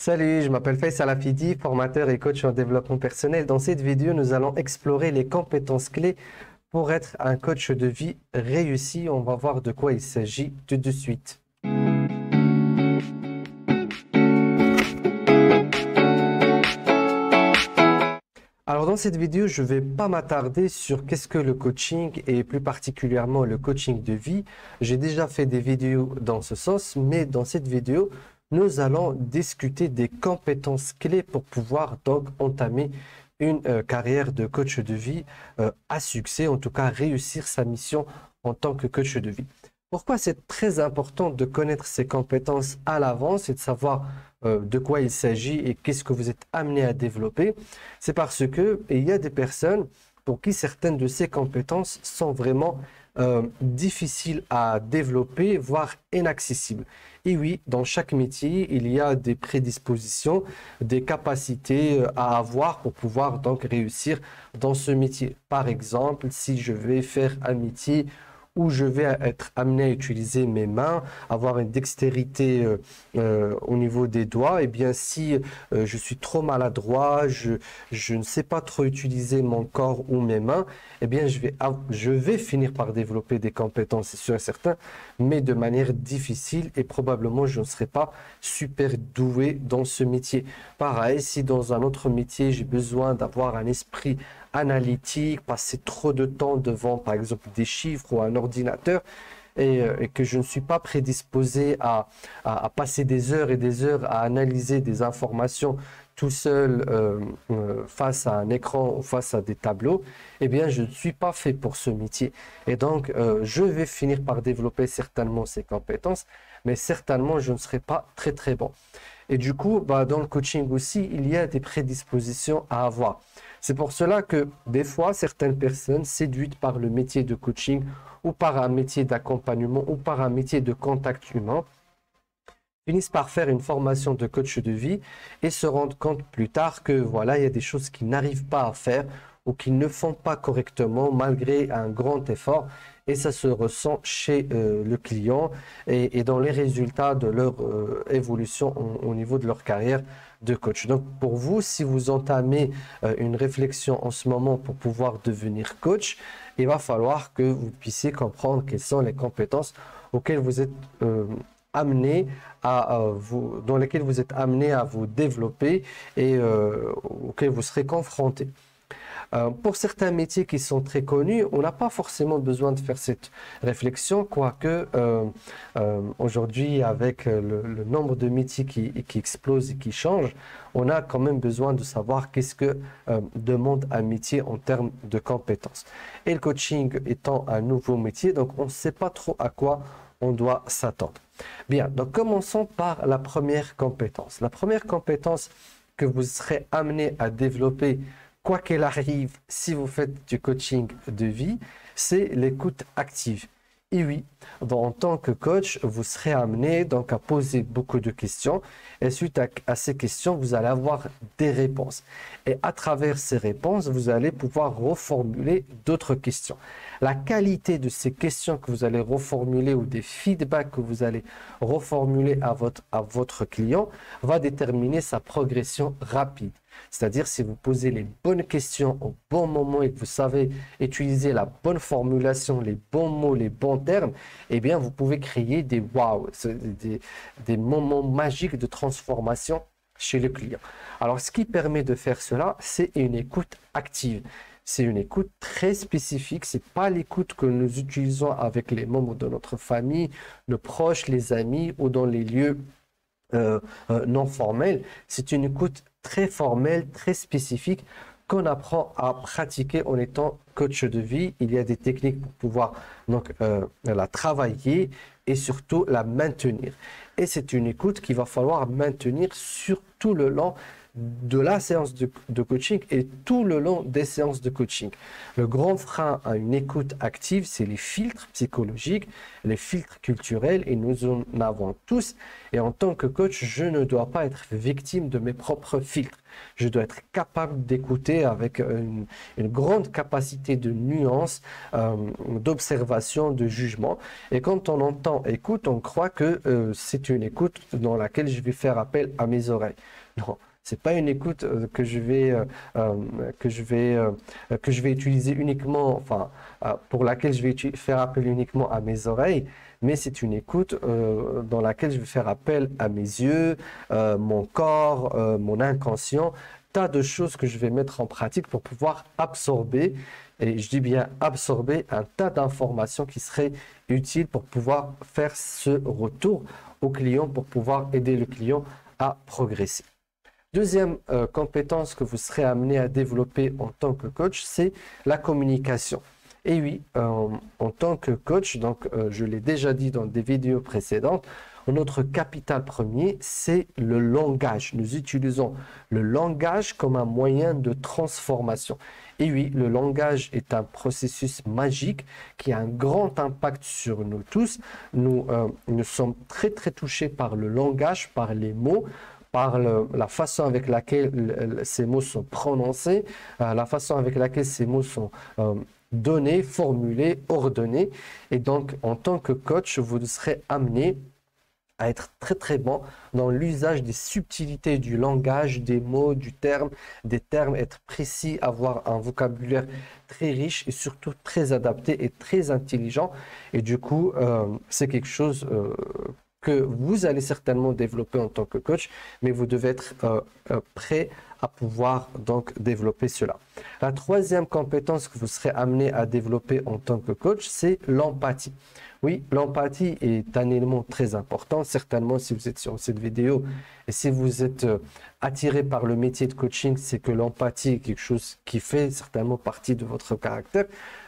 Salut, je m'appelle Faisal Afidi, formateur et coach en développement personnel. Dans cette vidéo, nous allons explorer les compétences clés pour être un coach de vie réussi. On va voir de quoi il s'agit tout de suite. Alors dans cette vidéo, je ne vais pas m'attarder sur qu'est-ce que le coaching et plus particulièrement le coaching de vie. J'ai déjà fait des vidéos dans ce sens, mais dans cette vidéo, nous allons discuter des compétences clés pour pouvoir donc entamer une carrière de coach de vie à succès, en tout cas réussir sa mission en tant que coach de vie. Pourquoi c'est très important de connaître ces compétences à l'avance et de savoir de quoi il s'agit et qu'est-ce que vous êtes amené à développer? C'est parce que il y a des personnes pour qui certaines de ces compétences sont vraiment difficiles à développer, voire inaccessibles. Et oui, dans chaque métier, il y a des prédispositions, des capacités à avoir pour pouvoir donc réussir dans ce métier. Par exemple, si je vais faire un métier où je vais être amené à utiliser mes mains, avoir une dextérité au niveau des doigts, et bien si je suis trop maladroit, je ne sais pas trop utiliser mon corps ou mes mains, eh bien je vais finir par développer des compétences, c'est sûr et certain, mais de manière difficile et probablement je ne serai pas super doué dans ce métier. Pareil, si dans un autre métier, j'ai besoin d'avoir un esprit analytique, passer trop de temps devant, par exemple, des chiffres ou un ordinateur, et que je ne suis pas prédisposé à passer des heures et des heures à analyser des informations tout seul face à un écran ou face à des tableaux, eh bien, je ne suis pas fait pour ce métier. Et donc, je vais finir par développer certainement ces compétences, mais certainement, je ne serai pas très, très bon. Et du coup, bah, dans le coaching aussi, il y a des prédispositions à avoir. C'est pour cela que des fois, certaines personnes séduites par le métier de coaching ou par un métier d'accompagnement ou par un métier de contact humain finissent par faire une formation de coach de vie et se rendent compte plus tard que voilà, il y a des choses qu'ils n'arrivent pas à faire ou qu'ils ne font pas correctement malgré un grand effort et ça se ressent chez le client et dans les résultats de leur évolution au niveau de leur carrière de coach. Donc pour vous, si vous entamez une réflexion en ce moment pour pouvoir devenir coach, il va falloir que vous puissiez comprendre quelles sont les compétences auxquelles vous êtes amené dans lesquelles vous êtes amené à vous développer et auxquels vous serez confronté. Pour certains métiers qui sont très connus, on n'a pas forcément besoin de faire cette réflexion, quoique aujourd'hui, avec le nombre de métiers qui explose et qui change, on a quand même besoin de savoir qu'est-ce que demande un métier en termes de compétences. Et le coaching étant un nouveau métier, donc on ne sait pas trop à quoi on doit s'attendre. Bien, donc commençons par la première compétence. La première compétence que vous serez amené à développer quoi qu'il arrive, si vous faites du coaching de vie, c'est l'écoute active. Et oui, en tant que coach, vous serez amené donc à poser beaucoup de questions et suite à ces questions, vous allez avoir des réponses. Et à travers ces réponses, vous allez pouvoir reformuler d'autres questions. La qualité de ces questions que vous allez reformuler ou des feedbacks que vous allez reformuler à votre client va déterminer sa progression rapide. C'est-à-dire si vous posez les bonnes questions au bon moment et que vous savez utiliser la bonne formulation, les bons mots, les bons termes, eh bien vous pouvez créer des wow, des moments magiques de transformation chez le client. Alors ce qui permet de faire cela, c'est une écoute active. C'est une écoute très spécifique, c'est pas l'écoute que nous utilisons avec les membres de notre famille, nos proches, les amis ou dans les lieux non formels. C'est une écoute très formelle, très spécifique qu'on apprend à pratiquer en étant coach de vie. Il y a des techniques pour pouvoir donc la travailler et surtout la maintenir. Et c'est une écoute qu'il va falloir maintenir sur tout le long de la séance de coaching et tout le long des séances de coaching. Le grand frein à une écoute active, c'est les filtres psychologiques, les filtres culturels, et nous en avons tous. Et en tant que coach, je ne dois pas être victime de mes propres filtres. Je dois être capable d'écouter avec une grande capacité de nuance, d'observation, de jugement. Et quand on entend écoute, on croit que c'est une écoute dans laquelle je vais faire appel à mes oreilles. Non. C'est pas une écoute que je vais utiliser uniquement, enfin, pour laquelle je vais faire appel uniquement à mes oreilles, mais c'est une écoute dans laquelle je vais faire appel à mes yeux, mon corps, mon inconscient, tas de choses que je vais mettre en pratique pour pouvoir absorber, et je dis bien absorber, un tas d'informations qui seraient utiles pour pouvoir faire ce retour au client, pour pouvoir aider le client à progresser. Deuxième compétence que vous serez amené à développer en tant que coach, c'est la communication. Et oui, en tant que coach, donc je l'ai déjà dit dans des vidéos précédentes, notre capital premier, c'est le langage. Nous utilisons le langage comme un moyen de transformation. Et oui, le langage est un processus magique qui a un grand impact sur nous tous. Nous sommes très touchés par le langage, par les mots, par la façon avec laquelle ces mots sont prononcés, la façon avec laquelle ces mots sont donnés, formulés, ordonnés. Et donc, en tant que coach, vous serez amené à être très bon dans l'usage des subtilités du langage, des mots, des termes, être précis, avoir un vocabulaire très riche et surtout très adapté et très intelligent. Et du coup, c'est quelque chose que vous allez certainement développer en tant que coach, mais vous devez être prêt à pouvoir donc développer cela. La troisième compétence que vous serez amené à développer en tant que coach, c'est l'empathie. Oui, l'empathie est un élément très important. Certainement, si vous êtes sur cette vidéo et si vous êtes attiré par le métier de coaching, c'est que l'empathie est quelque chose qui fait certainement partie de votre caractère.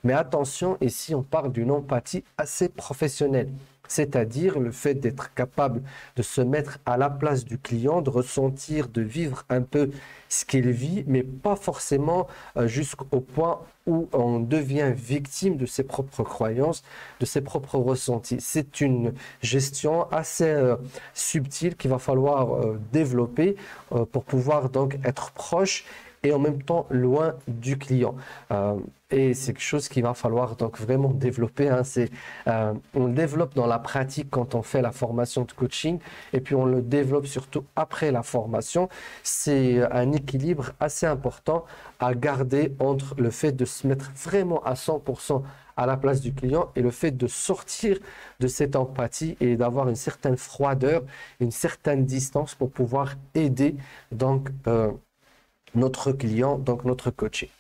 Mais attention, ici, on parle d'une empathie assez professionnelle. C'est-à-dire le fait d'être capable de se mettre à la place du client, de ressentir, de vivre un peu ce qu'il vit, mais pas forcément jusqu'au point où on devient victime de ses propres croyances, de ses propres ressentis. C'est une gestion assez subtile qu'il va falloir développer pour pouvoir donc être proche et en même temps loin du client. Et c'est quelque chose qu'il va falloir donc vraiment développer. On le développe dans la pratique quand on fait la formation de coaching et puis on le développe surtout après la formation. C'est un équilibre assez important à garder entre le fait de se mettre vraiment à 100% à la place du client et le fait de sortir de cette empathie et d'avoir une certaine froideur, une certaine distance pour pouvoir aider donc notre client, donc notre coaché.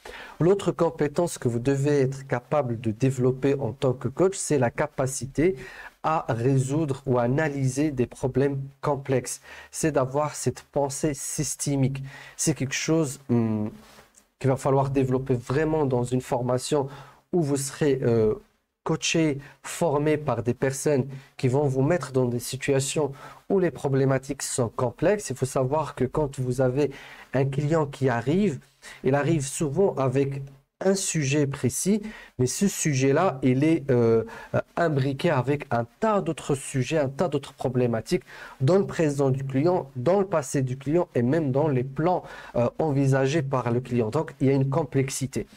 L'autre compétence que vous devez être capable de développer en tant que coach, c'est la capacité à résoudre ou analyser des problèmes complexes. C'est d'avoir cette pensée systémique. C'est quelque chose qu'il va falloir développer vraiment dans une formation où vous serez coaché, formé par des personnes qui vont vous mettre dans des situations où les problématiques sont complexes. Il faut savoir que quand vous avez un client qui arrive, il arrive souvent avec un sujet précis, mais ce sujet-là, il est imbriqué avec un tas d'autres sujets, un tas d'autres problématiques dans le présent du client, dans le passé du client et même dans les plans envisagés par le client. Donc, il y a une complexité.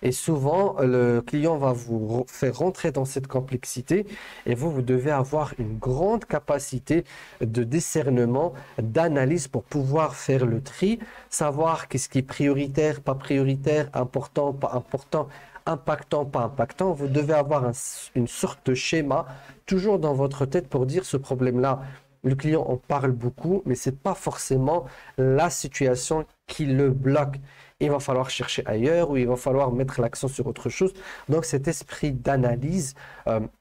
Et souvent, le client va vous faire rentrer dans cette complexité et vous devez avoir une grande capacité de discernement, d'analyse pour pouvoir faire le tri, savoir qu'est-ce qui est prioritaire, pas prioritaire, important, pas important, impactant, pas impactant. Vous devez avoir une sorte de schéma toujours dans votre tête pour dire ce problème-là. Le client en parle beaucoup, mais ce n'est pas forcément la situation qui le bloque, il va falloir chercher ailleurs ou il va falloir mettre l'accent sur autre chose. Donc cet esprit d'analyse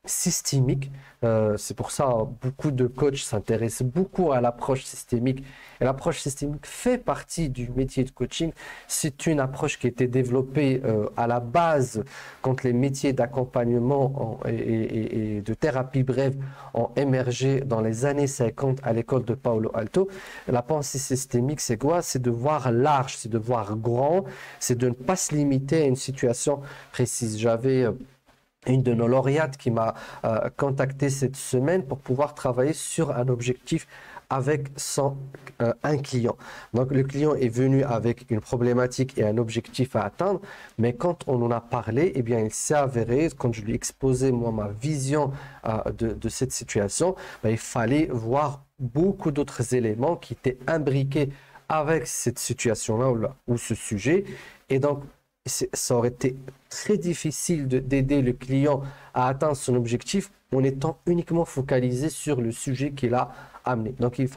systémique, c'est pour ça beaucoup de coachs s'intéressent beaucoup à l'approche systémique. Et l'approche systémique fait partie du métier de coaching. C'est une approche qui a été développée à la base quand les métiers d'accompagnement et de thérapie brève ont émergé dans les années 50 à l'école de Palo Alto. La pensée systémique, c'est quoi? C'est de voir large, c'est de voir grand, c'est de ne pas se limiter à une situation précise. J'avais une de nos lauréates qui m'a contacté cette semaine pour pouvoir travailler sur un objectif avec un client. Donc le client est venu avec une problématique et un objectif à atteindre, mais quand on en a parlé, eh bien il s'est avéré, quand je lui ai exposé moi ma vision de cette situation, ben, il fallait voir beaucoup d'autres éléments qui étaient imbriqués avec cette situation-là ou ce sujet. Et donc, ça aurait été très difficile d'aider le client à atteindre son objectif en étant uniquement focalisé sur le sujet qu'il a amené. Donc, il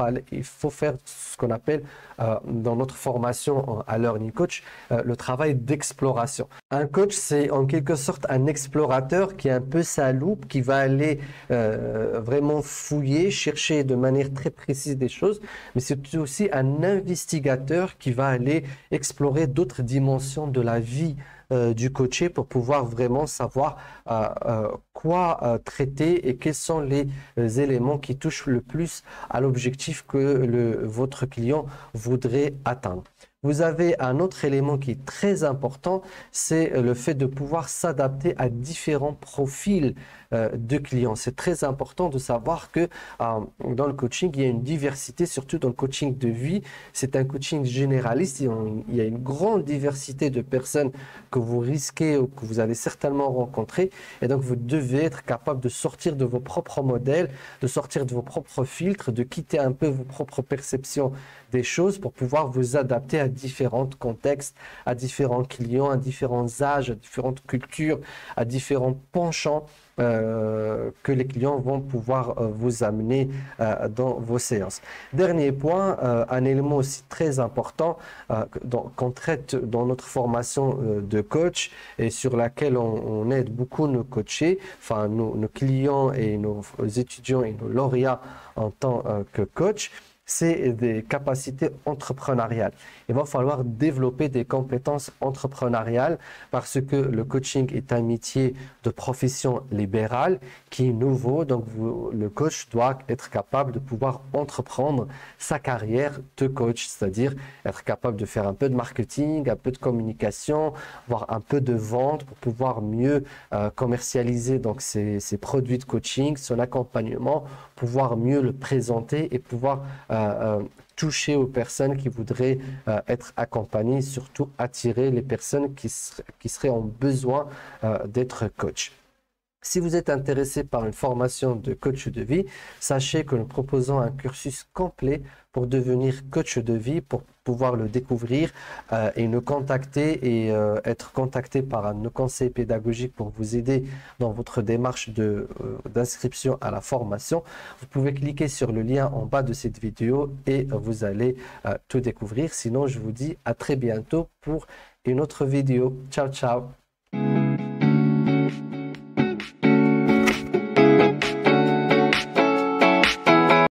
faut faire ce qu'on appelle dans notre formation à Learning Coach, le travail d'exploration. Un coach, c'est en quelque sorte un explorateur qui a un peu sa loupe, qui va aller vraiment fouiller, chercher de manière très précise des choses, mais c'est aussi un investigateur qui va aller explorer d'autres dimensions de la vie du coaché pour pouvoir vraiment savoir quoi traiter et quels sont les éléments qui touchent le plus à l'objectif que votre client voudrait atteindre. Vous avez un autre élément qui est très important, c'est le fait de pouvoir s'adapter à différents profils de clients. C'est très important de savoir que dans le coaching, il y a une diversité, surtout dans le coaching de vie. C'est un coaching généraliste. Il y a une grande diversité de personnes que vous risquez ou que vous allez certainement rencontrer. Et donc, vous devez être capable de sortir de vos propres modèles, de sortir de vos propres filtres, de quitter un peu vos propres perceptions des choses pour pouvoir vous adapter à différents contextes, à différents clients, à différents âges, à différentes cultures, à différents penchants que les clients vont pouvoir vous amener dans vos séances. Dernier point, un élément aussi très important qu'on traite dans notre formation de coach et sur laquelle on aide beaucoup nos coachés, enfin nos clients et nos étudiants et nos lauréats en tant que coach, c'est des capacités entrepreneuriales. Il va falloir développer des compétences entrepreneuriales parce que le coaching est un métier de profession libérale qui est nouveau. Donc, le coach doit être capable de pouvoir entreprendre sa carrière de coach, c'est-à-dire être capable de faire un peu de marketing, un peu de communication, voire un peu de vente pour pouvoir mieux commercialiser donc ses produits de coaching, son accompagnement, pouvoir mieux le présenter et pouvoir toucher aux personnes qui voudraient être accompagnées, surtout attirer les personnes qui seraient en besoin d'être coach. Si vous êtes intéressé par une formation de coach de vie, sachez que nous proposons un cursus complet pour devenir coach de vie, pour pouvoir le découvrir et nous contacter et être contacté par un de nos conseillers pédagogiques pour vous aider dans votre démarche d'inscription à la formation. Vous pouvez cliquer sur le lien en bas de cette vidéo et vous allez tout découvrir. Sinon, je vous dis à très bientôt pour une autre vidéo. Ciao, ciao!